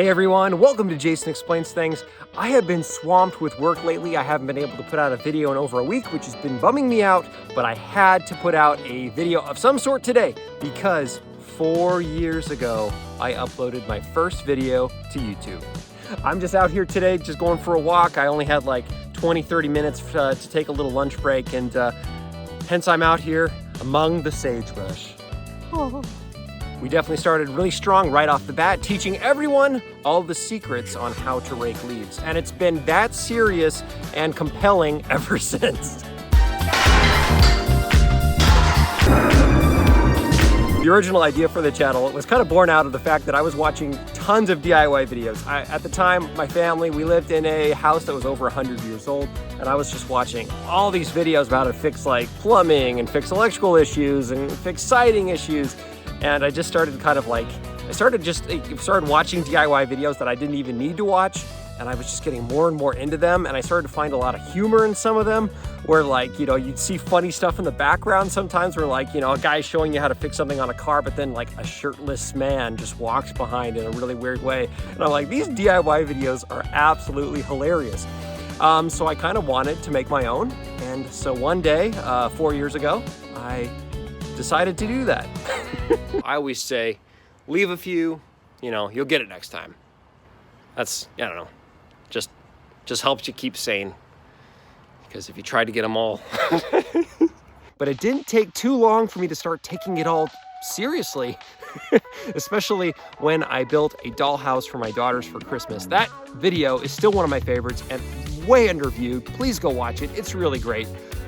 Hey everyone, welcome to Jason Explains Things. I have been swamped with work lately. I haven't been able to put out a video in over a week, which has been bumming me out, but I had to put out a video of some sort today because 4 years ago, I uploaded my first video to YouTube. I'm just out here today, just going for a walk. I only had like 20-30 minutes to take a little lunch break, and hence I'm out here among the sagebrush. Oh. We definitely started really strong right off the bat, teaching everyone all the secrets on how to rake leaves. And it's been that serious and compelling ever since. The original idea for the channel was kind of born out of the fact that I was watching tons of DIY videos. At the time, my family, we lived in a house that was over 100 years old, and I was just watching all these videos about how to fix like plumbing and fix electrical issues and fix siding issues. And I just started started watching DIY videos that I didn't even need to watch. And I was just getting more and more into them. And I started to find a lot of humor in some of them where you'd see funny stuff in the background sometimes where a guy's showing you how to fix something on a car, but then a shirtless man just walks behind in a really weird way. And I'm like, these DIY videos are absolutely hilarious. So I kind of wanted to make my own. And so one day, 4 years ago, I decided to do that. I always say, leave a few, you'll get it next time. That's, I don't know, just helps you keep sane. Because if you try to get them all. But it didn't take too long for me to start taking it all seriously. Especially when I built a dollhouse for my daughters for Christmas. That video is still one of my favorites and way underviewed. Please go watch it. It's really great.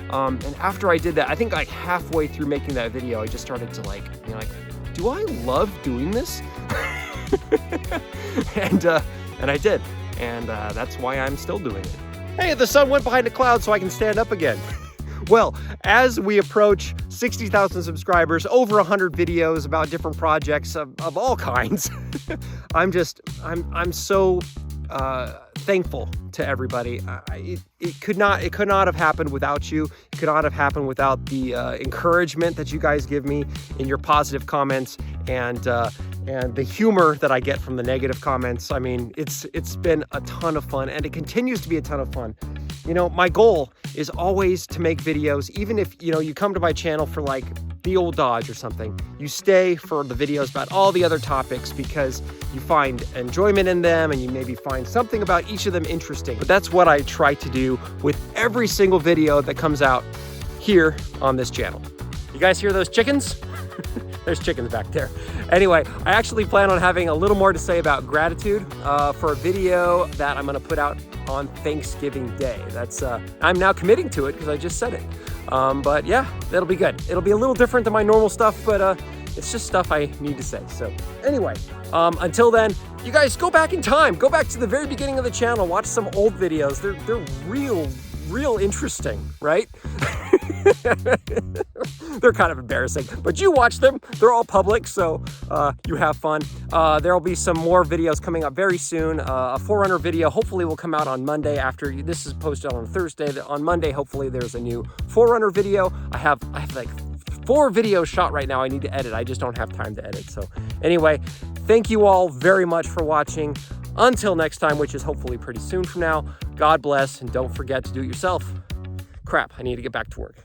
And after I did that, I think halfway through making that video, I just started to do I love doing this? and I did. And that's why I'm still doing it. Hey, the sun went behind a cloud so I can stand up again. Well, as we approach 60,000 subscribers, over 100 videos about different projects of all kinds, I'm so thankful to everybody. It could not have happened without you. It could not have happened without the encouragement that you guys give me in your positive comments and the humor that I get from the negative comments. I mean, it's been a ton of fun, and it continues to be a ton of fun. My goal is always to make videos, even if you come to my channel for the old Dodge or something, you stay for the videos about all the other topics because you find enjoyment in them and you maybe find something about each of them interesting. But that's what I try to do with every single video that comes out here on this channel. You guys hear those chickens? There's chickens back there. Anyway, I actually plan on having a little more to say about gratitude for a video that I'm gonna put out on Thanksgiving Day. That's I'm now committing to it because I just said it. But yeah, that'll be good. It'll be a little different than my normal stuff, but it's just stuff I need to say. So anyway, until then, you guys go back in time. Go back to the very beginning of the channel. Watch some old videos. They're real interesting, right? They're kind of embarrassing, but you watch them. They're all public, so you have fun. There'll be some more videos coming up very soon. A 4Runner video hopefully will come out on Monday after this is posted on Thursday. On Monday, hopefully there's a new 4Runner video. I have 4 videos shot right now I need to edit. I just don't have time to edit. So anyway, thank you all very much for watching. Until next time, which is hopefully pretty soon from now, God bless, and don't forget to do it yourself. Crap, I need to get back to work.